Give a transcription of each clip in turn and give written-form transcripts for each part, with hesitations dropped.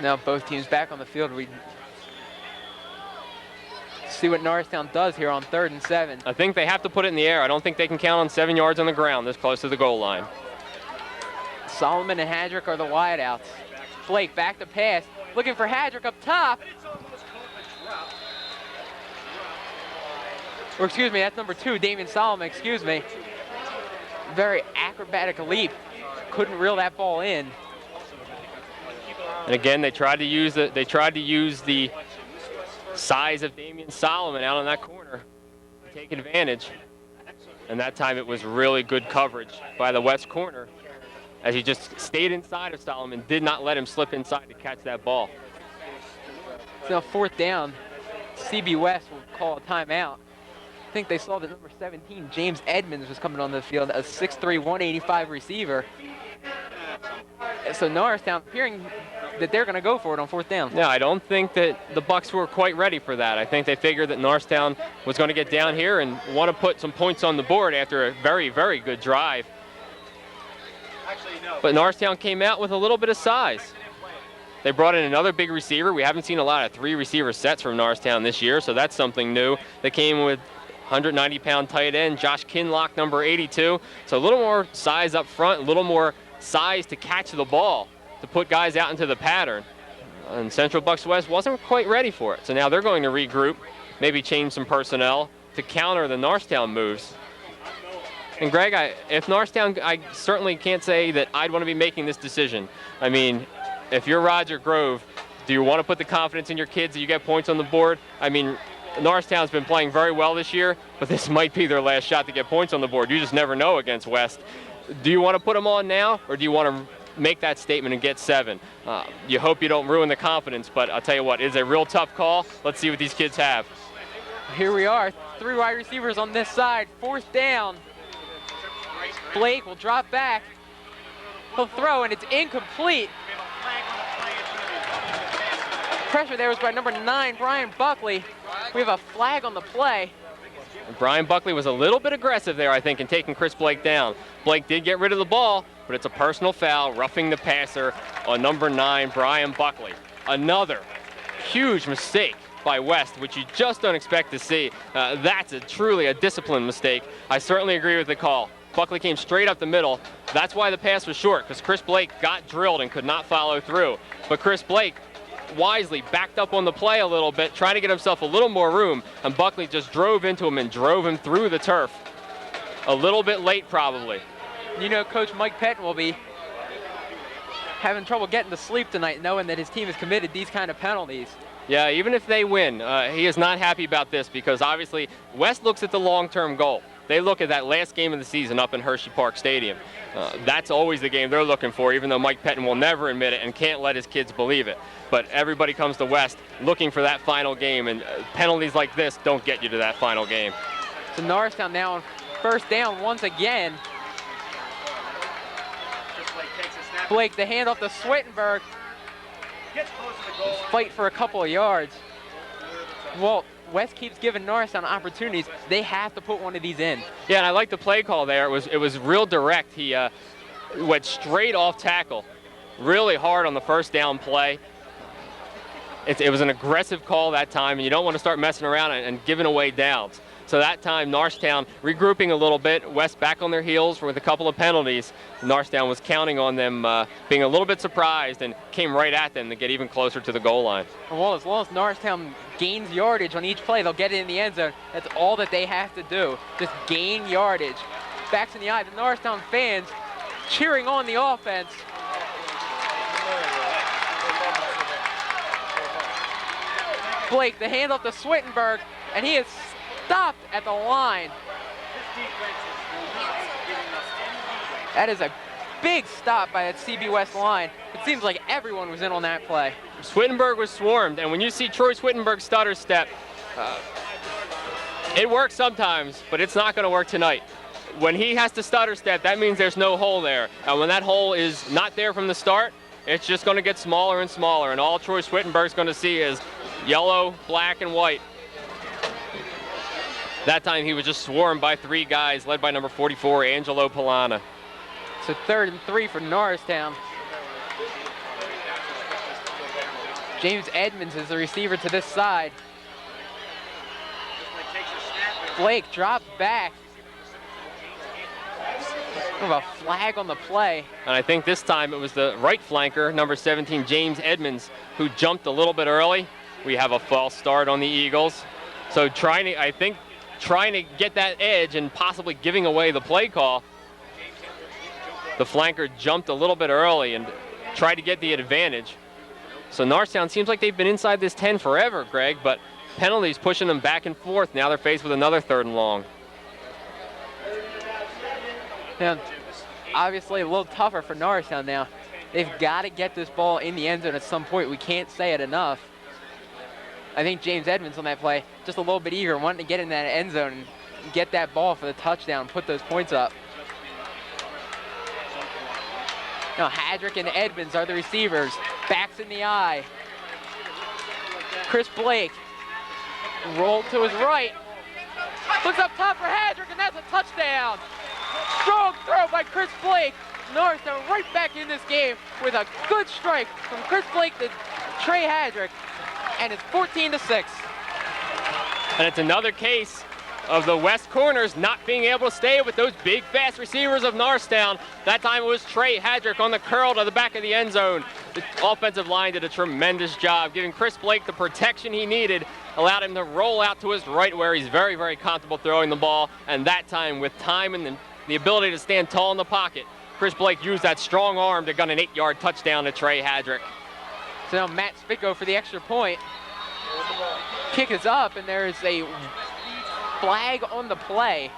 Now both teams back on the field. We see what Norristown does here on 3rd and 7. I think they have to put it in the air. I don't think they can count on 7 yards on the ground this close to the goal line. Solomon and Hadrick are the wideouts. Blake back to pass, looking for Hadrick up top. Or excuse me, that's number 2, Damian Solomon, excuse me. Very acrobatic leap. Couldn't reel that ball in. And again, they tried to use the size of Damian Solomon out on that corner to take advantage. And that time it was really good coverage by the West corner as he just stayed inside of Solomon, did not let him slip inside to catch that ball. So now 4th down, CB West will call a timeout. I think they saw that number 17, James Edmonds, was coming on the field, a 6'3", 185 receiver. So Norristown appearing that they're going to go for it on 4th down. Yeah, I don't think that the Bucks were quite ready for that. I think they figured that Norristown was going to get down here and want to put some points on the board after a very, very good drive. But Norristown came out with a little bit of size. They brought in another big receiver. We haven't seen a lot of 3 receiver sets from Norristown this year, so that's something new. They came with 190-pound tight end, Josh Kinlock, number 82. So a little more size up front, a little more size to catch the ball, to put guys out into the pattern. And Central Bucks West wasn't quite ready for it. So now they're going to regroup, maybe change some personnel to counter the Norristown moves. And Greg, if Norristown, I certainly can't say that I'd want to be making this decision. I mean, if you're Roger Grove, do you want to put the confidence in your kids that you get points on the board? I mean, Norristown's been playing very well this year, but this might be their last shot to get points on the board. You just never know against West. Do you want to put them on now, or do you want to make that statement and get 7? You hope you don't ruin the confidence, but I'll tell you what, it's a real tough call. Let's see what these kids have. Here we are, 3 wide receivers on this side, 4th down. Blake will drop back. He'll throw, and it's incomplete. Pressure there was by number 9, Brian Buckley. We have a flag on the play. Brian Buckley was a little bit aggressive there, I think, in taking Chris Blake down. Blake did get rid of the ball, but it's a personal foul, roughing the passer on number 9, Brian Buckley. Another huge mistake by West, which you just don't expect to see. That's truly a discipline mistake. I certainly agree with the call. Buckley came straight up the middle. That's why the pass was short, because Chris Blake got drilled and could not follow through. But Chris Blake wisely backed up on the play a little bit, trying to get himself a little more room, and Buckley just drove into him and drove him through the turf. A little bit late, probably. You know, Coach Mike Pettin will be having trouble getting to sleep tonight, knowing that his team has committed these kind of penalties. Yeah, even if they win, he is not happy about this, because obviously West looks at the long-term goal. They look at that last game of the season up in Hershey Park Stadium. That's always the game they're looking for, even though Mike Pettin will never admit it and can't let his kids believe it. But everybody comes to West looking for that final game, and penalties like this don't get you to that final game. So Norristown now on 1st down once again. Blake, the handoff to Swittenberg. Fight for a couple of yards. Well, West keeps giving Norristown opportunities. They have to put one of these in. Yeah, and I like the play call there. It was real direct. He went straight off tackle, really hard on the 1st down play. It was an aggressive call that time, and you don't want to start messing around and giving away downs. So that time, Norristown regrouping a little bit. West back on their heels with a couple of penalties. Norristown was counting on them being a little bit surprised and came right at them to get even closer to the goal line. Well, as long as Norristown gains yardage on each play, they'll get it in the end zone. That's all that they have to do, just gain yardage. Backs in the eye, the Norristown fans cheering on the offense. Blake, the handoff to Swittenberg, and he is stopped at the line. That is a big stop by that CB West line. It seems like everyone was in on that play. Swittenberg was swarmed, and when you see Troy Swittenberg's stutter step, it works sometimes, but it's not going to work tonight. When he has to stutter step, that means there's no hole there. And when that hole is not there from the start, it's just going to get smaller and smaller, and all Troy Swittenberg's going to see is yellow, black, and white. That time he was just swarmed by 3 guys, led by number 44, Angelo Polana. So 3rd and 3 for Norristown. James Edmonds is the receiver to this side. Blake drops back. Kind of a flag on the play. And I think this time it was the right flanker, number 17, James Edmonds, who jumped a little bit early. We have a false start on the Eagles. So trying to get that edge and possibly giving away the play call. The flanker jumped a little bit early and tried to get the advantage. So Norristown seems like they've been inside this 10 forever, Greg, but penalties pushing them back and forth. Now they're faced with another 3rd and long. Now, obviously a little tougher for Norristown now. They've got to get this ball in the end zone at some point. We can't say it enough. I think James Edmonds on that play, just a little bit eager, wanting to get in that end zone and get that ball for the touchdown, put those points up. Now Hadrick and Edmonds are the receivers. Backs in the eye. Chris Blake rolled to his right. Looks up top for Hadrick, and that's a touchdown. Strong throw by Chris Blake. Norristown right back in this game with a good strike from Chris Blake to Trey Hadrick, and it's 14-6. And it's another case of the West corners not being able to stay with those big, fast receivers of Norristown. That time it was Trey Hadrick on the curl to the back of the end zone. The offensive line did a tremendous job, giving Chris Blake the protection he needed, allowed him to roll out to his right where he's very, very comfortable throwing the ball. And that time, with time and the ability to stand tall in the pocket, Chris Blake used that strong arm to gun an 8-yard touchdown to Trey Hadrick. So now Matt Spicko for the extra point. Kick is up, and there is a flag on the play.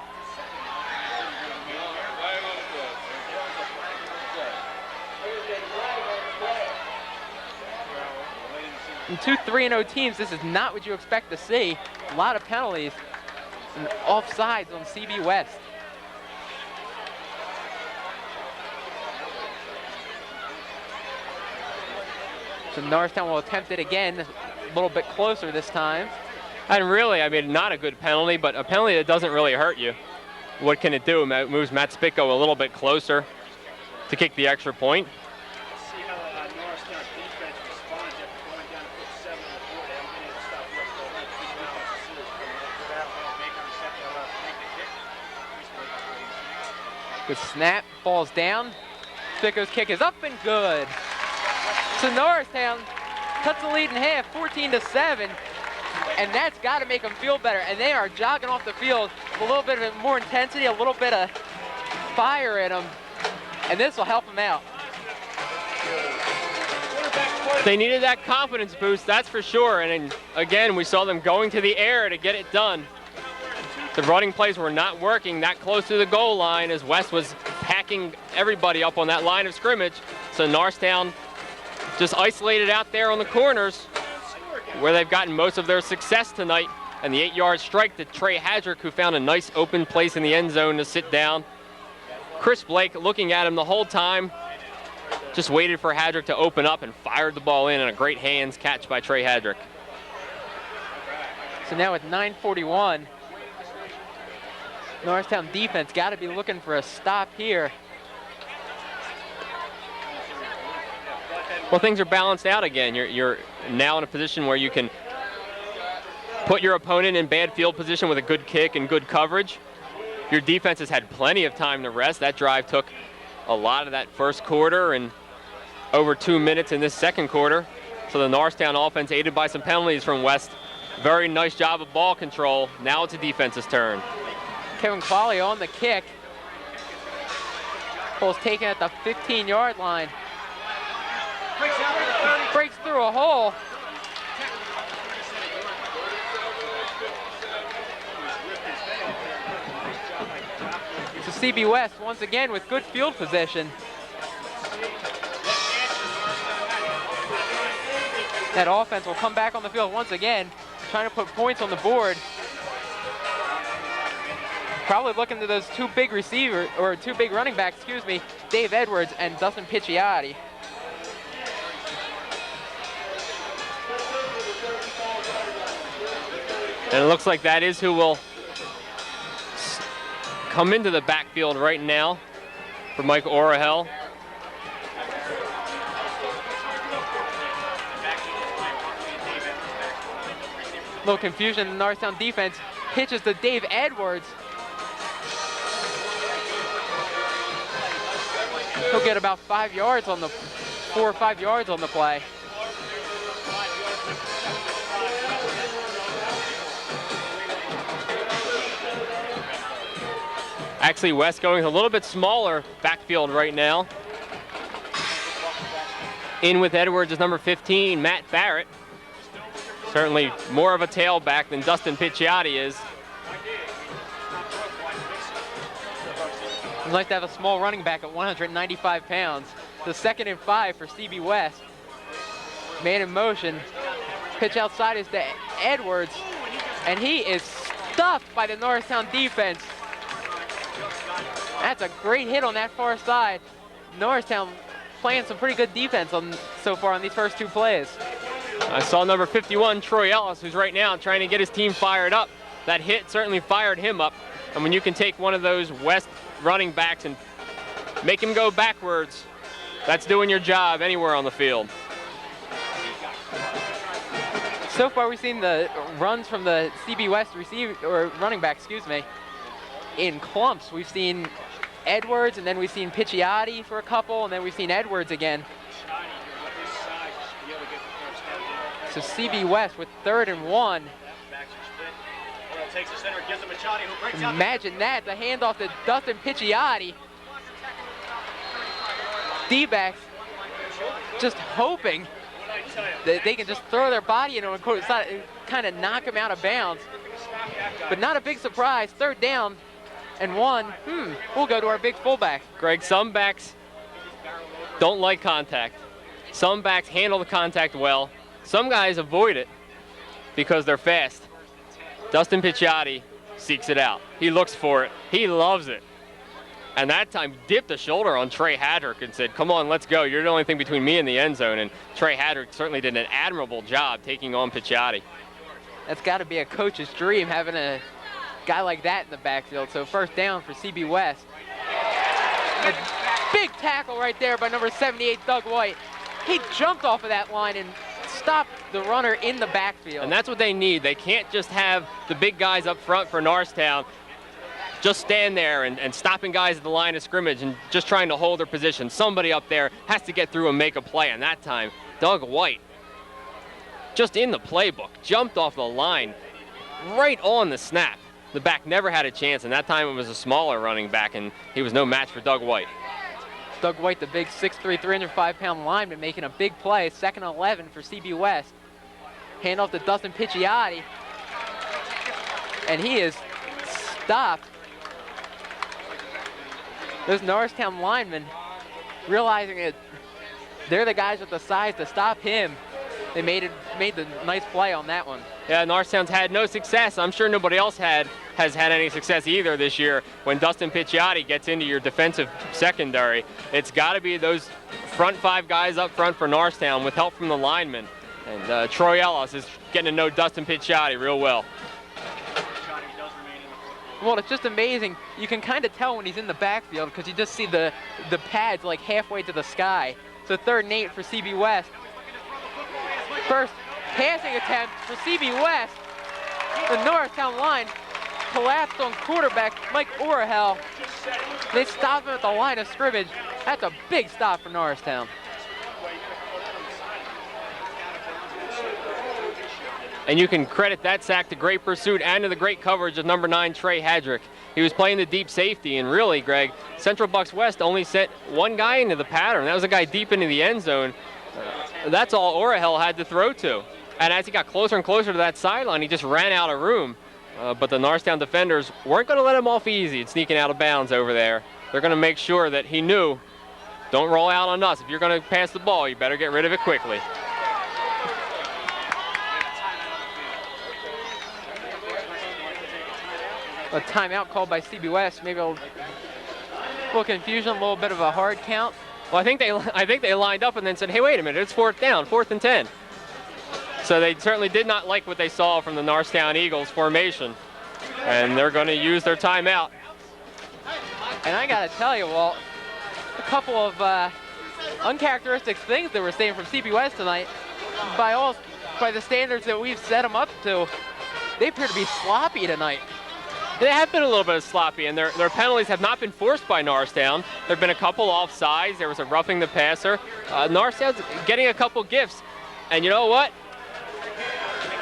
In 2 3-0 teams, this is not what you expect to see. A lot of penalties and offsides on CB West. So Norristown will attempt it again, a little bit closer this time. And really, I mean, not a good penalty, but a penalty that doesn't really hurt you. What can it do? It moves Matt Spicko a little bit closer to kick the extra point. See how Norristown defense responds after going down to put 7 on the board. They haven't been able to stop West all night. Good snap, falls down. Spicko's kick is up and good. So Norristown cuts the lead in half, 14-7. And that's got to make them feel better. And they are jogging off the field with a little bit of more intensity, a little bit of fire in them. And this will help them out. They needed that confidence boost, that's for sure. And again, we saw them going to the air to get it done. The running plays were not working that close to the goal line as West was packing everybody up on that line of scrimmage. So Norristown just isolated out there on the corners, where they've gotten most of their success tonight. And the 8-yard strike to Trey Hadrick, who found a nice open place in the end zone to sit down. Chris Blake looking at him the whole time, just waited for Hadrick to open up and fired the ball in, and a great hands catch by Trey Hadrick. So now with 9:41, Norristown defense got to be looking for a stop here. Well, things are balanced out again. You're now in a position where you can put your opponent in bad field position with a good kick and good coverage. Your defense has had plenty of time to rest. That drive took a lot of that first quarter and over 2 minutes in this second quarter. So the Norristown offense, aided by some penalties from West, very nice job of ball control. Now it's a defense's turn. Kevin Qualley on the kick. Ball's taken at the 15-yard line. Breaks through a hole. So CB West once again with good field position. That offense will come back on the field once again, trying to put points on the board. Probably looking to those two big running backs, Dave Edwards and Dustin Picciotti. And it looks like that is who will come into the backfield right now for Mike Orahel. little confusion in the Norristown defense. Pitches to Dave Edwards. He'll get about 5 yards on the, 4 or 5 yards on the play. Actually, West going a little bit smaller backfield right now. In with Edwards is number 15, Matt Barrett. Certainly more of a tailback than Dustin Picciotti is. I'd like to have a small running back at 195 pounds. The 2nd and 5 for CB West. Man in motion. Pitch outside is to Edwards. And he is stuffed by the Norristown defense. That's a great hit on that far side. Norristown playing some pretty good defense so far on these first 2 plays. I saw number 51, Troy Ellis, who's right now trying to get his team fired up. That hit certainly fired him up. And when you can take one of those West running backs and make him go backwards, that's doing your job anywhere on the field. So far we've seen the runs from the CB West running back, in clumps. We've seen Edwards, and then we've seen Picciotti for a couple, and then we've seen Edwards again. So CB West with 3rd and 1. Imagine that, the handoff to Dustin Picciotti. D-backs just hoping that they can just throw their body into him and kind of knock him out of bounds. But not a big surprise, 3rd down and 1. We'll go to our big fullback. Greg, some backs don't like contact. Some backs handle the contact well. Some guys avoid it because they're fast. Dustin Picciotti seeks it out. He looks for it. He loves it. And that time dipped the shoulder on Trey Hadrick and said, come on, let's go. You're the only thing between me and the end zone. And Trey Hadrick certainly did an admirable job taking on Picciotti. That's got to be a coach's dream, having a guy like that in the backfield. So 1st down for CB West. A big tackle right there by number 78, Doug White. He jumped off of that line and stopped the runner in the backfield. And that's what they need. They can't just have the big guys up front for Norristown just stand there and stopping guys at the line of scrimmage and just trying to hold their position. Somebody up there has to get through and make a play. And that time, Doug White, just in the playbook, jumped off the line right on the snap. The back never had a chance, and that time it was a smaller running back, and he was no match for Doug White. Doug White, the big 6'3", 305-pound lineman, making a big play. 2nd and 11 for CB West. Handoff to Dustin Picciotti. And he is stopped. Those Norristown linemen realizing it, they're the guys with the size to stop him. They made the nice play on that one. Yeah, Norristown's had no success. I'm sure nobody else has had any success either this year. When Dustin Picciotti gets into your defensive secondary, it's got to be those front 5 guys up front for Norristown with help from the linemen. And Troy Ellis is getting to know Dustin Picciotti real well. Well, it's just amazing. You can kind of tell when he's in the backfield because you just see the pads like halfway to the sky. So 3rd and 8 for CB West. First passing attempt for CB West. The Norristown line collapsed on quarterback Mike Orahel. They stop him at the line of scrimmage. That's a big stop for Norristown. And you can credit that sack to great pursuit and to the great coverage of number 9, Trey Hadrick. He was playing the deep safety, and really, Greg, Central Bucks West only sent one guy into the pattern. That was a guy deep into the end zone. That's all Orahel had to throw to. And as he got closer and closer to that sideline, he just ran out of room. But the Norristown defenders weren't going to let him off easy and sneaking out of bounds over there. They're going to make sure that he knew, don't roll out on us. If you're going to pass the ball, you better get rid of it quickly. A timeout called by CB West. Maybe a little confusion, a little bit of a hard count. Well, I think they lined up and then said, hey, wait a minute, it's 4th down, 4th and 10. So they certainly did not like what they saw from the Norristown Eagles formation. And they're going to use their timeout. And I got to tell you, Walt, a couple of uncharacteristic things that we're seeing from CB West tonight. By the standards that we've set them up to, they appear to be sloppy tonight. They have been a little bit sloppy, and their penalties have not been forced by Norristown. There have been a couple offsides. There was a roughing the passer. Norristown's getting a couple gifts. And you know what?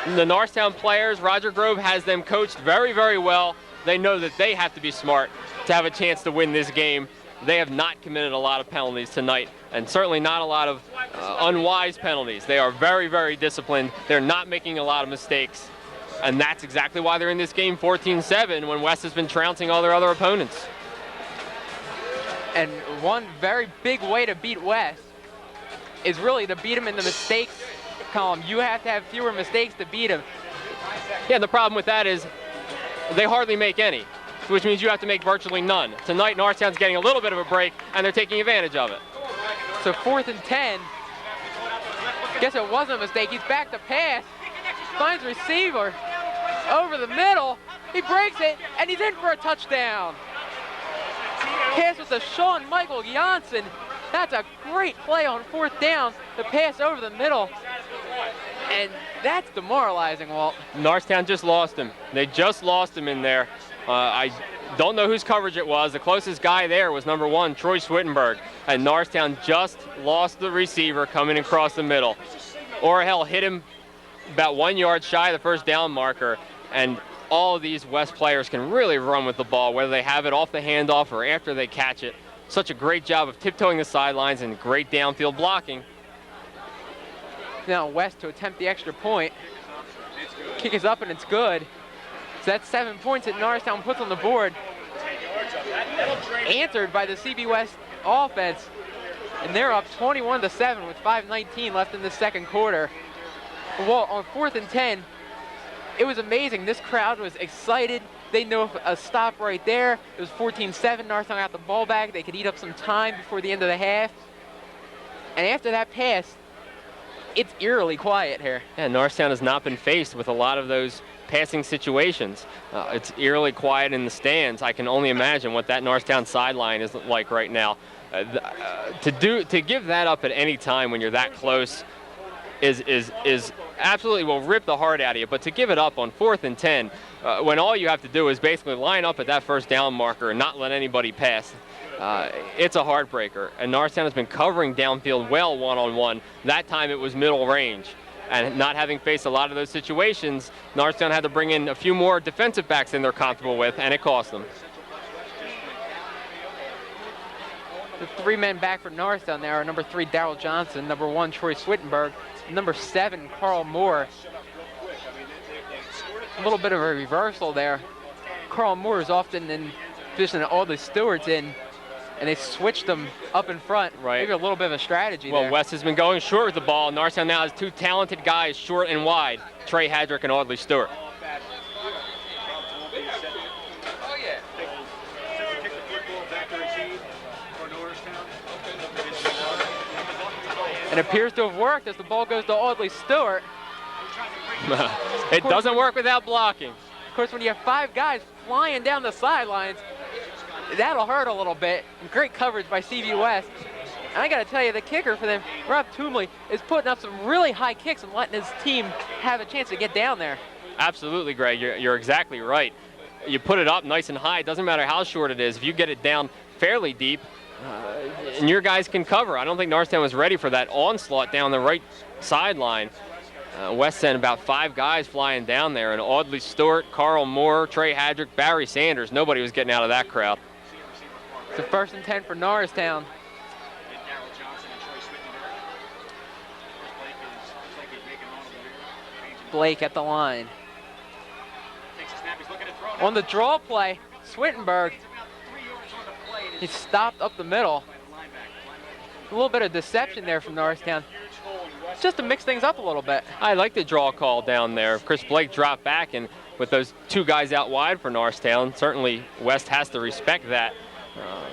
The Norristown players, Roger Grove has them coached very, very well. They know that they have to be smart to have a chance to win this game. They have not committed a lot of penalties tonight, and certainly not a lot of unwise penalties. They are very, very disciplined. They're not making a lot of mistakes. And that's exactly why they're in this game 14-7 when West has been trouncing all their other opponents. And one very big way to beat West is really to beat them in the mistakes column. You have to have fewer mistakes to beat them. Yeah, the problem with that is they hardly make any, which means you have to make virtually none. Tonight, Norristown's getting a little bit of a break, and they're taking advantage of it. So 4th and 10. Guess it wasn't a mistake. He's back to pass. Finds receiver over the middle. He breaks it, and he's in for a touchdown. Pass with the Sean Michael Janssen. That's a great play on 4th down. The pass over the middle. And that's demoralizing, Walt. Norristown just lost him. They just lost him in there. I don't know whose coverage it was. The closest guy there was number 1, Troy Swittenberg. And Norristown just lost the receiver coming across the middle. Orhel hit him about 1 yard shy of the first down marker. And all of these West players can really run with the ball, whether they have it off the handoff or after they catch it. Such a great job of tiptoeing the sidelines and great downfield blocking. Now West to attempt the extra point. Kick is up and it's good. So that's 7 points that Norristown puts on the board. Answered by the CB West offense. And they're up 21-7 with 5:19 left in the second quarter. Well, on 4th and 10, it was amazing. This crowd was excited. They knew a stop right there. It was 14-7. Norristown got the ball back. They could eat up some time before the end of the half. And after that pass, it's eerily quiet here. Yeah, Norristown has not been faced with a lot of those passing situations. It's eerily quiet in the stands. I can only imagine what that Norristown sideline is like right now. To give that up at any time when you're that close is absolutely will rip the heart out of you. But to give it up on 4th and 10, when all you have to do is basically line up at that first down marker and not let anybody pass, it's a heartbreaker. And Norristown has been covering downfield well one-on-one. That time it was middle range. And not having faced a lot of those situations, Norristown had to bring in a few more defensive backs than they're comfortable with, and it cost them. The 3 men back for Norristown there are number 3, Darrell Johnson, number 1, Troy Swittenberg, number 7, Carl Moore. A little bit of a reversal there. Carl Moore is often in position that Audley Stewart's in, and they switched them up in front. Right. Maybe a little bit of a strategy well, there. West has been going short with the ball. Norristown now has 2 talented guys, short and wide, Trey Hadrick and Audley Stewart. It appears to have worked as the ball goes to Audley Stewart. It doesn't work without blocking. Of course, when you have 5 guys flying down the sidelines, that'll hurt a little bit. Great coverage by CB West. And I got to tell you, the kicker for them, Rob Toomley, is putting up some really high kicks and letting his team have a chance to get down there. Absolutely, Greg. You're exactly right. You put it up nice and high. It doesn't matter how short it is. If you get it down fairly deep, and your guys can cover. I don't think Norristown was ready for that onslaught down the right sideline. West sent about 5 guys flying down there, and Audley Stewart, Carl Moore, Trey Hadrick, Barry Sanders. Nobody was getting out of that crowd. It's a 1st and 10 for Norristown. Blake at the line. On the draw play, Swittenberg, he stopped up the middle. A little bit of deception there from Norristown, just to mix things up a little bit. I like the draw call down there. Chris Blake dropped back, and with those 2 guys out wide for Norristown, certainly West has to respect that.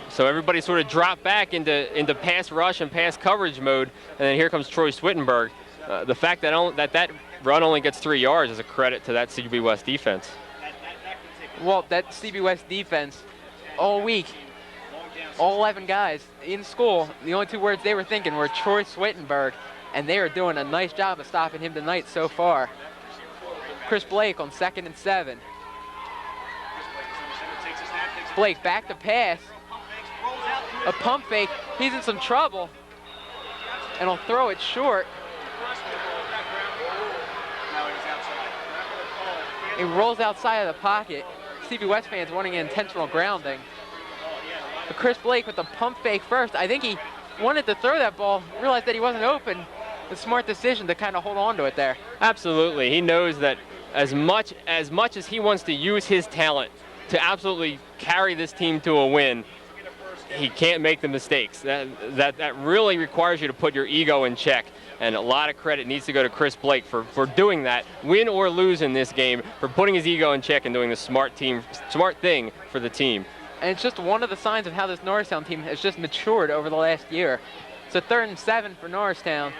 So everybody sort of dropped back into pass rush and pass coverage mode, and then here comes Troy Swittenberg. The fact that run only gets 3 yards is a credit to that CB West defense. Well, that CB West defense all week, all 11 guys in school, the only 2 words they were thinking were Troy Swittenberg, and they are doing a nice job of stopping him tonight so far. Chris Blake on 2nd and 7. Blake back to pass. A pump fake. He's in some trouble. And he'll throw it short. He rolls outside of the pocket. CB West fans wanting an intentional grounding. But Chris Blake with the pump fake first. I think he wanted to throw that ball, realized that he wasn't open. A smart decision to kind of hold on to it there. Absolutely. He knows that as much as he wants to use his talent to absolutely carry this team to a win, he can't make the mistakes. That really requires you to put your ego in check. And a lot of credit needs to go to Chris Blake for doing that, win or lose in this game, for putting his ego in check and doing the smart thing for the team. And it's just one of the signs of how this Norristown team has just matured over the last year. It's a 3rd and 7 for Norristown.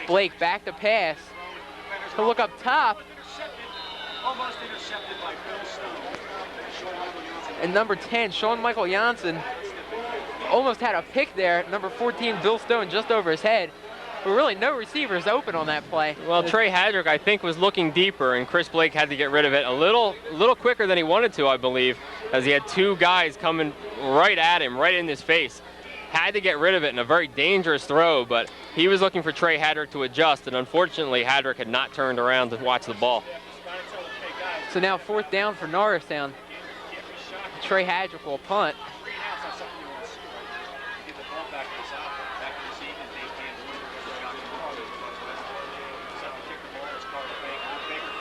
Blake back to pass. He'll look up top. And number 10, Sean Michael Janssen, almost had a pick there. Number 14, Bill Stone, just over his head. But really no receivers open on that play. Well, Trey Hadrick, I think, was looking deeper, and Chris Blake had to get rid of it a little quicker than he wanted to, I believe, as he had 2 guys coming right at him, right in his face. Had to get rid of it in a very dangerous throw, but he was looking for Trey Hadrick to adjust, and unfortunately, Hadrick had not turned around to watch the ball. So now 4th down for Norristown. Trey Hadrick will punt.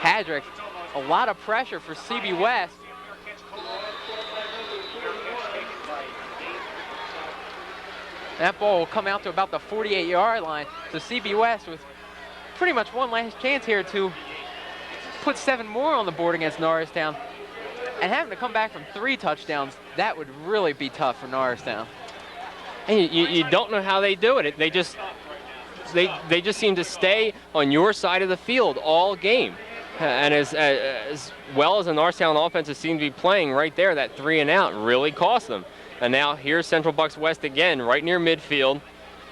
Hadrick, a lot of pressure for CB West. That ball will come out to about the 48-yard line. So CB West with pretty much one last chance here to put 7 more on the board against Norristown. And having to come back from 3 touchdowns, that would really be tough for Norristown. And you don't know how they do it. They just seem to stay on your side of the field all game. And as well as the Norristown offense seemed to be playing right there, that 3 and out really cost them. And now here's Central Bucks West again, right near midfield,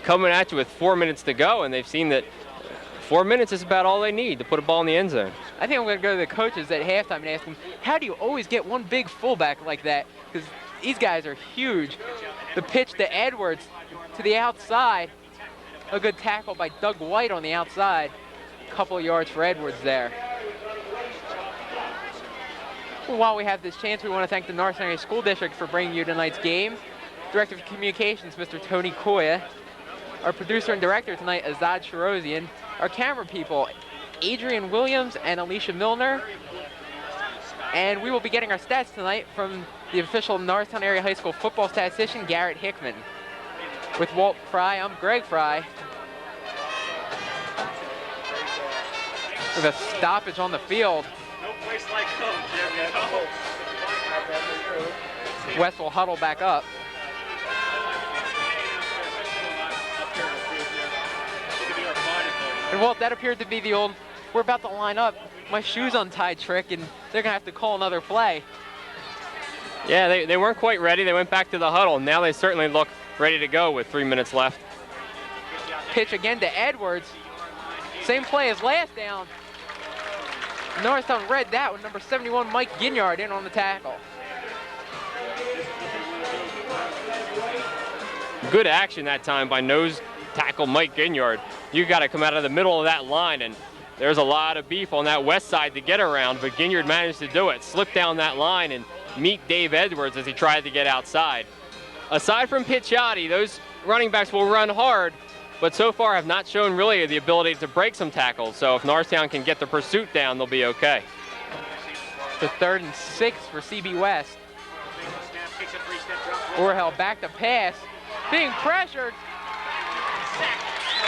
coming at you with 4 minutes to go, and they've seen that 4 minutes is about all they need to put a ball in the end zone. I think I'm going to go to the coaches at halftime and ask them, how do you always get one big fullback like that? Because these guys are huge. The pitch to Edwards to the outside. A good tackle by Doug White on the outside. A couple of yards for Edwards there. While we have this chance, we want to thank the Norristown Area School District for bringing you tonight's game. Director of Communications, Mr. Tony Koya. Our producer and director tonight, Azad Shirozian. Our camera people, Adrian Williams and Alicia Milner. And we will be getting our stats tonight from the official Norristown Area High School football statistician, Garrett Hickman. With Walt Fry, I'm Greg Fry. With a stoppage on the field. No place like home, Jim. West will huddle back up. And Walt, that appeared to be the old, we're about to line up, my shoes untied trick, and they're going to have to call another play. Yeah, they weren't quite ready. They went back to the huddle. Now they certainly look ready to go with 3 minutes left. Pitch again to Edwards. Same play as last down. Norristown read that with number 71, Mike Ginyard, in on the tackle. Good action that time by nose tackle Mike Ginyard. You got to come out of the middle of that line, and there's a lot of beef on that west side to get around, but Ginyard managed to do it. Slip down that line and meet Dave Edwards as he tried to get outside. Aside from Picciotti, those running backs will run hard, but so far have not shown really the ability to break some tackles. So if Norristown can get the pursuit down, they'll be okay. The 3rd and 6 for CB West. Orhel back to pass, being pressured.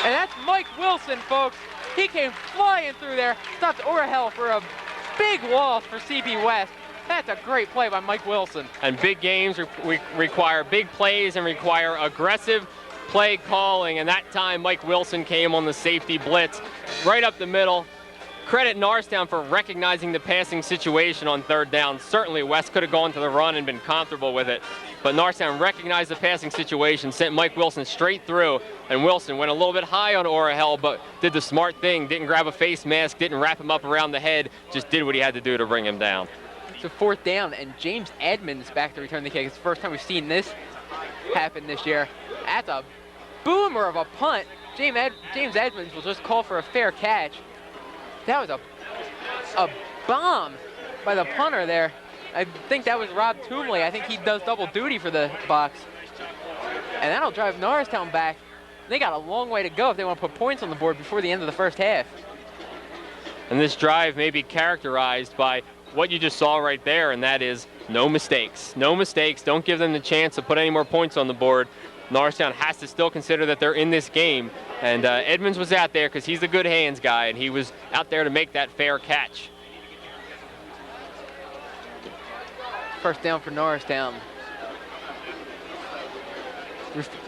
And that's Mike Wilson, folks. He came flying through there, stopped Orhel for a big loss for CB West. That's a great play by Mike Wilson. And big games require big plays and require aggressive play calling, and that time Mike Wilson came on the safety blitz right up the middle. Credit Norristown for recognizing the passing situation on 3rd down. Certainly West could have gone to the run and been comfortable with it, but Norristown recognized the passing situation, sent Mike Wilson straight through, and Wilson went a little bit high on Orahel, but did the smart thing, didn't grab a face mask, didn't wrap him up around the head, just did what he had to do to bring him down. It's a 4th down, and James Edmonds back to return the kick. It's the first time we've seen this happen this year. That's a boomer of a punt. James Edmonds will just call for a fair catch. That was a bomb by the punter there. I think that was Rob Toomley. I think he does double duty for the box. And that'll drive Norristown back. They got a long way to go if they want to put points on the board before the end of the first half. And this drive may be characterized by what you just saw right there, and that is no mistakes. No mistakes. Don't give them the chance to put any more points on the board. Norristown has to still consider that they're in this game. And Edmonds was out there because he's the good hands guy, and he was out there to make that fair catch. First down for Norristown.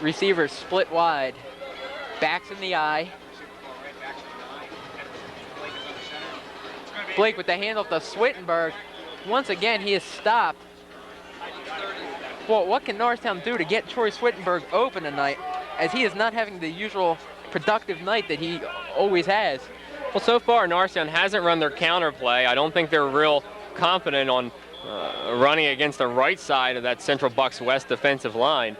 Receivers split wide. Backs in the eye. Blake with the handoff to Swittenberg. Once again, he is stopped. Well, what can Norristown do to get Troy Swittenberg open tonight, as he is not having the usual productive night that he always has? Well, so far, Norristown hasn't run their counter play. I don't think they're real confident on running against the right side of that Central Bucks West defensive line.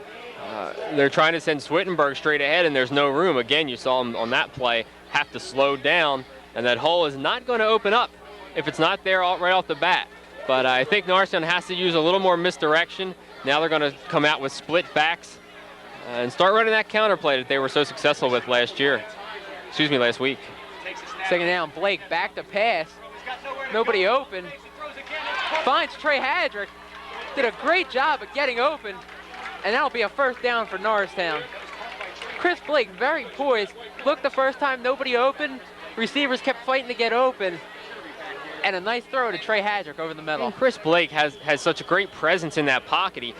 They're trying to send Swittenberg straight ahead, and there's no room. Again, you saw him on that play have to slow down, and that hole is not going to open up if it's not there right off the bat. But I think Norristown has to use a little more misdirection. Now they're going to come out with split backs and start running that counter play that they were so successful with last week. Second down, Blake back to pass. Nobody open. Finds Trey Hadrick. Did a great job at getting open, and that'll be a first down for Norristown. Chris Blake, very poised. Looked the first time, nobody open. Receivers kept fighting to get open. And a nice throw to Trey Hadrick over the middle. And Chris Blake has such a great presence in that pocket.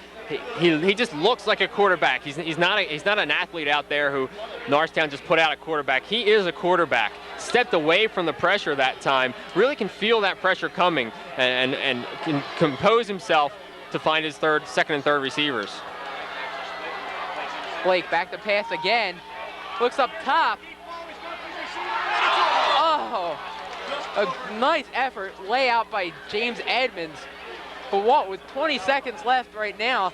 He just looks like a quarterback. He's not an athlete out there who Norristown just put out a quarterback. He is a quarterback. Stepped away from the pressure that time. Really can feel that pressure coming and can compose himself to find his second and third receivers. Blake back to pass again. Looks up top. Oh, a nice effort layout by James Edmonds. But what, with 20 seconds left right now,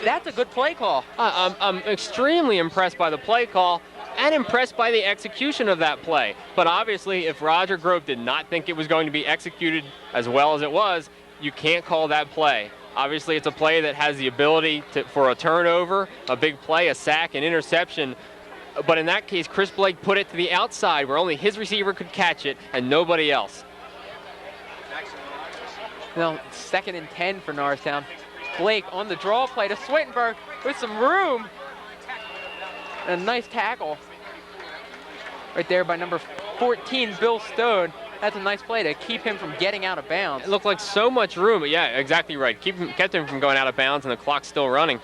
that's a good play call. I'm extremely impressed by the play call and impressed by the execution of that play. But obviously, if Roger Grove did not think it was going to be executed as well as it was, you can't call that play. Obviously, it's a play that has the ability for a turnover, a big play, a sack, an interception. But in that case, Chris Blake put it to the outside where only his receiver could catch it and nobody else. Well, 2nd and 10 for Norristown. Blake on the draw play to Swittenberg with some room. And a nice tackle right there by number 14, Bill Stone. That's a nice play to keep him from getting out of bounds. It looked like so much room. Yeah, exactly right. Kept him from going out of bounds, and the clock's still running.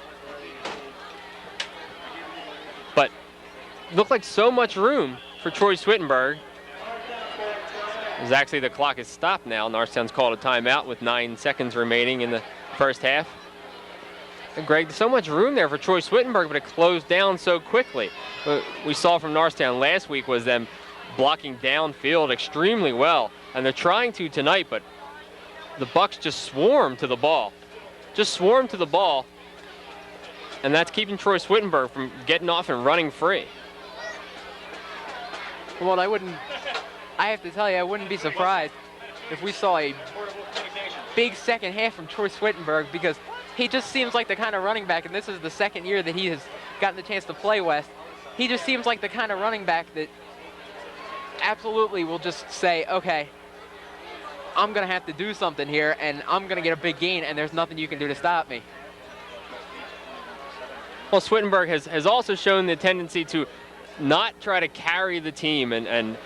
But it looked like so much room for Troy Swittenberg. Actually, the clock is stopped now. Norristown's called a timeout with 9 seconds remaining in the first half. And Greg, so much room there for Troy Swittenberg, but it closed down so quickly. What we saw from Norristown last week was them blocking downfield extremely well. And they're trying to tonight, but the Bucks just swarm to the ball. And that's keeping Troy Swittenberg from getting off and running free. Well, I have to tell you, I wouldn't be surprised if we saw a big second half from Troy Swittenberg, because he just seems like the kind of running back, and this is the second year that he has gotten the chance to play West. He just seems like the kind of running back that absolutely will just say, okay, I'm going to have to do something here, and I'm going to get a big gain, and there's nothing you can do to stop me. Well, Swittenberg has also shown the tendency to not try to carry the team, and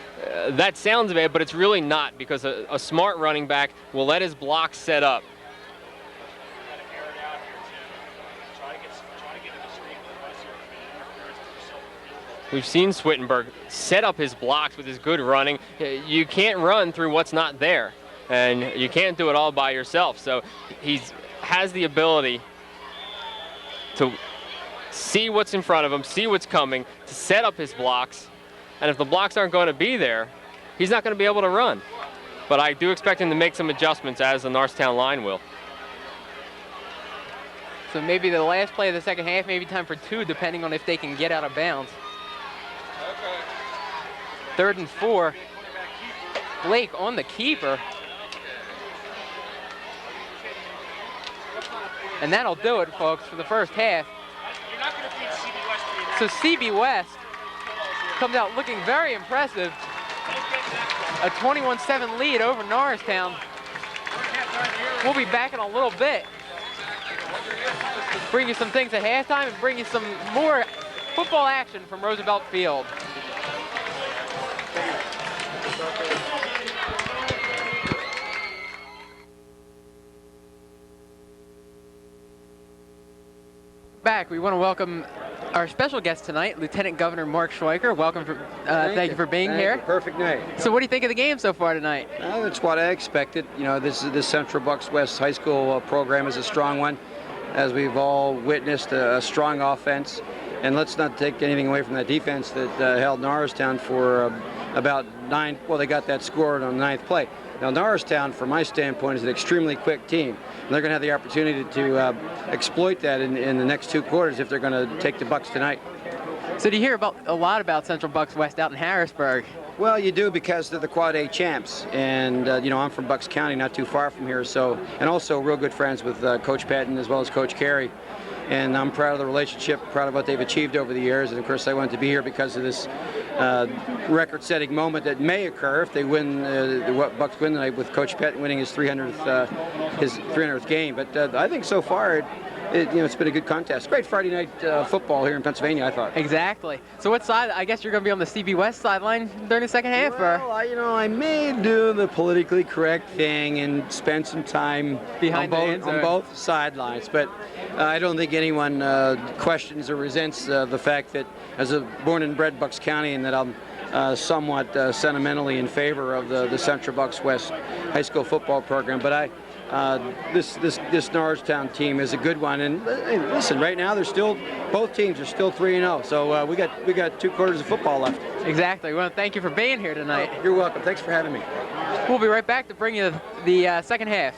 that sounds bad, but it's really not, because a smart running back will let his blocks set up. We've seen Swittenberg set up his blocks with his good running. You can't run through what's not there, and you can't do it all by yourself. So he has the ability to see what's in front of him, see what's coming, to set up his blocks. And if the blocks aren't going to be there, he's not going to be able to run. But I do expect him to make some adjustments, as the Norristown line will. So maybe the last play of the second half, maybe time for 2, depending on if they can get out of bounds. 3rd and 4. Blake on the keeper. And that'll do it, folks, for the first half. You're not going to beat CB West. So CB West comes out looking very impressive. A 21-7 lead over Norristown. We'll be back in a little bit. Bring you some things at halftime and bring you some more football action from Roosevelt Field. Back, we want to welcome our special guest tonight, Lieutenant Governor Mark Schweiker. Welcome, thank you for being here. Perfect night. So what do you think of the game so far tonight? That's what I expected. You know, this Central Bucks West High School program is a strong one, as we've all witnessed, a strong offense. And let's not take anything away from that defense that held Norristown for about 9. Well, they got that score on the 9th play. Now, Norristown, from my standpoint, is an extremely quick team. And they're going to have the opportunity to exploit that in the next 2 quarters if they're going to take the Bucks tonight. So do you hear a lot about Central Bucks West out in Harrisburg? Well, you do, because they're the Quad A champs, and you know, I'm from Bucks County, not too far from here, so, and also real good friends with Coach Patton as well as Coach Carey. And I'm proud of the relationship, proud of what they've achieved over the years. And of course, I wanted to be here because of this record-setting moment that may occur if they win, what Bucks win tonight, with Coach Patton winning his 300th game. But I think so far, it's been a good contest. Great Friday night football here in Pennsylvania, I thought. Exactly. So what side? I guess you're going to be on the CB West sideline during the second half, or? Well, I may do the politically correct thing and spend some time behind on both sidelines, but I don't think anyone questions or resents the fact that, as a born and bred Bucks County, and that I'm somewhat sentimentally in favor of the Central Bucks West High School football program. But this Norristown team is a good one, and listen, right now both teams are still 3-0, so we got 2 quarters of football left. Exactly. We want to thank you for being here tonight. You're welcome. Thanks for having me. We'll be right back to bring you the second half.